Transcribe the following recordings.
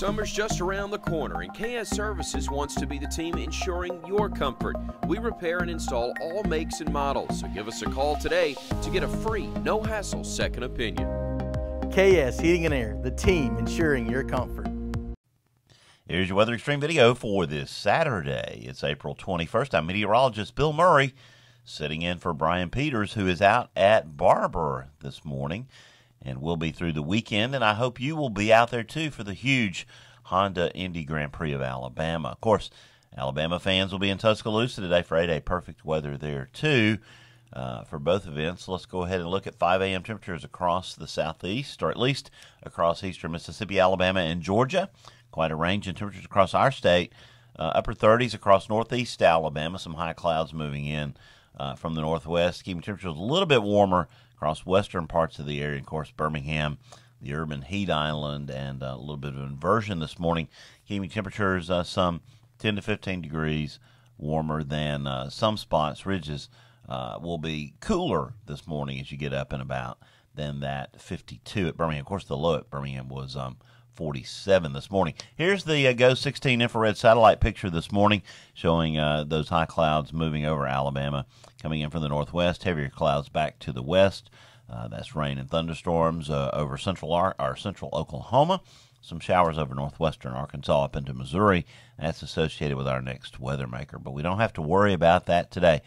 Summer's just around the corner, and KS Services wants to be the team ensuring your comfort. We repair and install all makes and models, so give us a call today to get a free, no-hassle second opinion. KS Heating and Air, the team ensuring your comfort. Here's your Weather Xtreme video for this Saturday. It's April 21st. I'm meteorologist Bill Murray, sitting in for Brian Peters, who is out at Barber this morning. And we'll be through the weekend, and I hope you will be out there too for the huge Honda Indy Grand Prix of Alabama. Of course, Alabama fans will be in Tuscaloosa today for 8-day perfect weather there too for both events. Let's go ahead and look at 5 a.m. temperatures across the southeast, or at least across eastern Mississippi, Alabama, and Georgia. Quite a range in temperatures across our state. Upper 30s across northeast Alabama. Some high clouds moving in from the northwest, keeping temperatures a little bit warmer across western parts of the area. Of course, Birmingham, the urban heat island, and a little bit of inversion this morning, keeping temperatures some 10 to 15 degrees warmer than some spots. Ridges will be cooler this morning as you get up and about than that 52 at Birmingham. Of course, the low at Birmingham was 47 this morning. Here's the GO 16 infrared satellite picture this morning, showing those high clouds moving over Alabama, coming in from the northwest, heavier clouds back to the west. That's rain and thunderstorms over central Oklahoma. Some showers over northwestern Arkansas up into Missouri. That's associated with our next weather maker, but we don't have to worry about that today.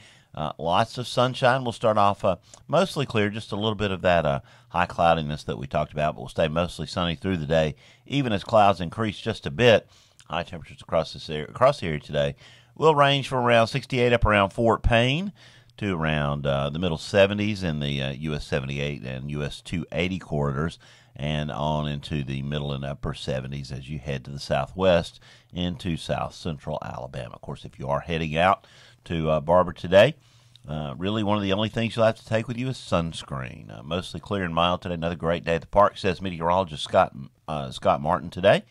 Lots of sunshine. We'll start off mostly clear, just a little bit of that high cloudiness that we talked about, but we'll stay mostly sunny through the day, even as clouds increase just a bit. High temperatures across the area today will range from around 68 up around Fort Payne to around the middle 70s in the US 78 and US 280 corridors, and on into the middle and upper 70s as you head to the southwest into south central Alabama. Of course, if you are heading out to Barber today, really one of the only things you'll have to take with you is sunscreen. Mostly clear and mild today. Another great day at the park, says meteorologist Scott Martin today.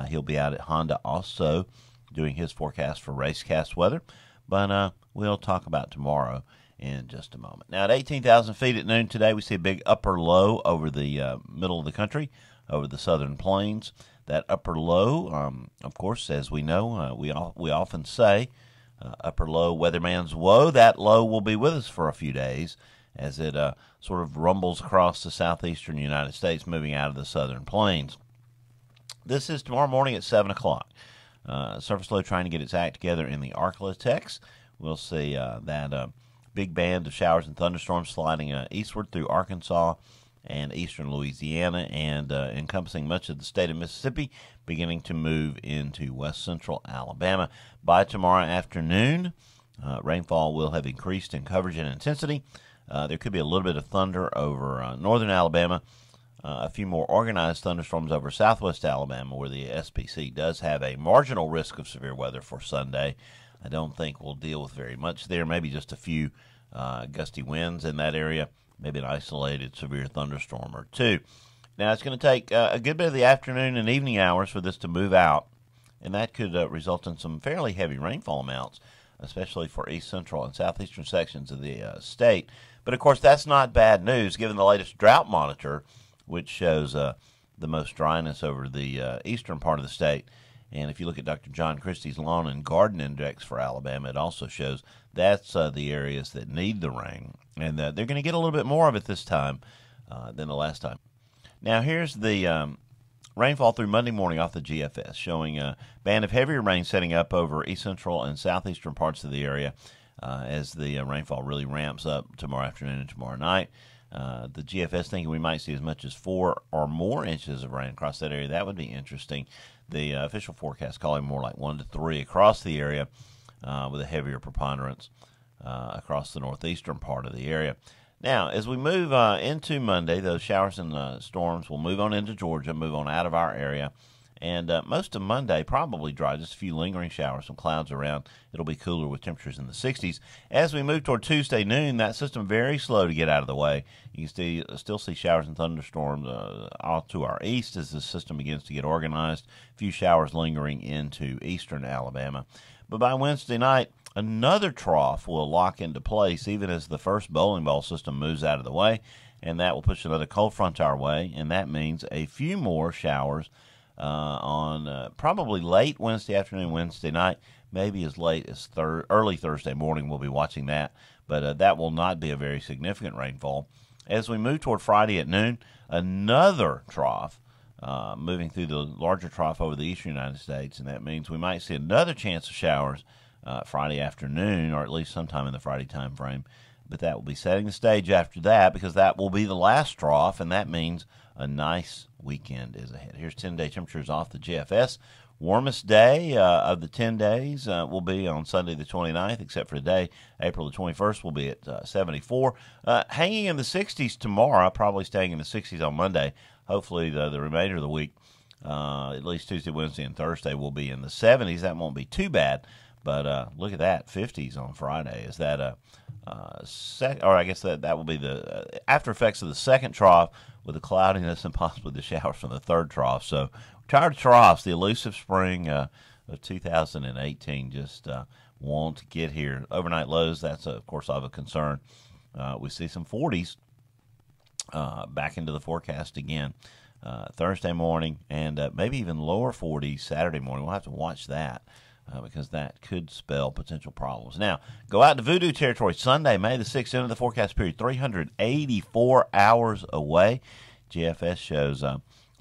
He'll be out at Honda also doing his forecast for racecast weather, but we'll talk about tomorrow in just a moment. Now, at 18,000 feet at noon today, we see a big upper low over the middle of the country, over the southern plains. That upper low, of course, as we know, we often say, upper low, weatherman's woe. That low will be with us for a few days as it sort of rumbles across the southeastern United States, moving out of the southern plains. This is tomorrow morning at 7 o'clock. Surface low trying to get its act together in the Arklatex. We'll see that big band of showers and thunderstorms sliding eastward through Arkansas and eastern Louisiana and encompassing much of the state of Mississippi, beginning to move into west central Alabama. By tomorrow afternoon, rainfall will have increased in coverage and intensity. There could be a little bit of thunder over northern Alabama, a few more organized thunderstorms over southwest Alabama, where the SPC does have a marginal risk of severe weather for Sunday. I don't think we'll deal with very much there, maybe just a few gusty winds in that area, maybe an isolated severe thunderstorm or two. Now, it's going to take a good bit of the afternoon and evening hours for this to move out, and that could result in some fairly heavy rainfall amounts, especially for east central and southeastern sections of the state. But, of course, that's not bad news, given the latest drought monitor, which shows the most dryness over the eastern part of the state. And if you look at Dr. John Christie's Lawn and Garden Index for Alabama, it also shows that's the areas that need the rain. And they're going to get a little bit more of it this time than the last time. Now, here's the rainfall through Monday morning off the GFS, showing a band of heavier rain setting up over east central and southeastern parts of the area as the rainfall really ramps up tomorrow afternoon and tomorrow night. The GFS thinking we might see as much as 4 or more inches of rain across that area. That would be interesting. The official forecast calling more like 1 to 3 across the area with a heavier preponderance across the northeastern part of the area. Now, as we move into Monday, those showers and storms will move on into Georgia, move on out of our area. And most of Monday, probably dry, just a few lingering showers, some clouds around. It'll be cooler with temperatures in the 60s. As we move toward Tuesday noon, that system very slow to get out of the way. You can still see showers and thunderstorms off to our east as the system begins to get organized. A few showers lingering into eastern Alabama. But by Wednesday night, another trough will lock into place even as the first bowling ball system moves out of the way. And that will push another cold front our way, and that means a few more showers on probably late Wednesday afternoon, Wednesday night, maybe as late as early Thursday morning. We'll be watching that, but that will not be a very significant rainfall. As we move toward Friday at noon, another trough moving through the larger trough over the eastern United States, and that means we might see another chance of showers Friday afternoon, or at least sometime in the Friday time frame. But that will be setting the stage after that, because that will be the last trough, and that means a nice weekend is ahead. Here's 10-day temperatures off the GFS. Warmest day of the 10 days will be on Sunday the 29th, except for today. April the 21st will be at 74. Hanging in the 60s tomorrow, probably staying in the 60s on Monday. Hopefully the remainder of the week, at least Tuesday, Wednesday, and Thursday, will be in the 70s. That won't be too bad. But look at that, 50s on Friday. Is that or I guess that will be the after effects of the second trough, with the cloudiness and possibly the showers from the third trough. So tired of troughs. The elusive spring of 2018 just won't get here. Overnight lows, that's of course of a concern. We see some 40s back into the forecast again Thursday morning, and maybe even lower 40s Saturday morning. We'll have to watch that. Because that could spell potential problems. Now, go out to voodoo territory Sunday, May the 6th, into the forecast period, 384 hours away. GFS shows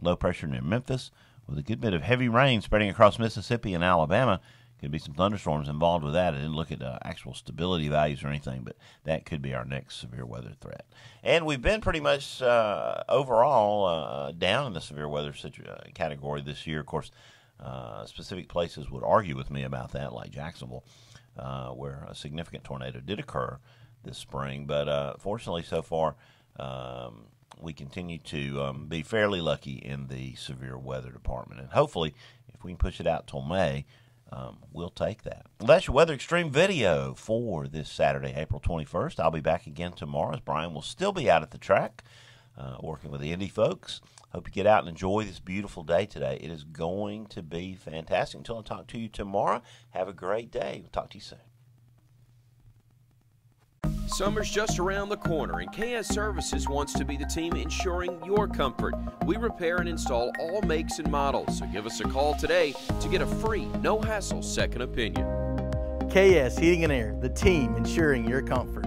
low pressure near Memphis with a good bit of heavy rain spreading across Mississippi and Alabama. Could be some thunderstorms involved with that. I didn't look at actual stability values or anything, but that could be our next severe weather threat. And we've been pretty much overall down in the severe weather category this year. Of course, specific places would argue with me about that, like Jacksonville, where a significant tornado did occur this spring. But fortunately, so far, we continue to be fairly lucky in the severe weather department. And hopefully, if we can push it out till May, we'll take that. Well, that's your Weather Xtreme video for this Saturday, April 21st. I'll be back again tomorrow, as Brian will still be out at the track working with the Indy folks. Hope you get out and enjoy this beautiful day today. It is going to be fantastic. Until I talk to you tomorrow, have a great day. We'll talk to you soon. Summer's just around the corner, and KS Services wants to be the team ensuring your comfort. We repair and install all makes and models, so give us a call today to get a free, no-hassle second opinion. KS Heating and Air, the team ensuring your comfort.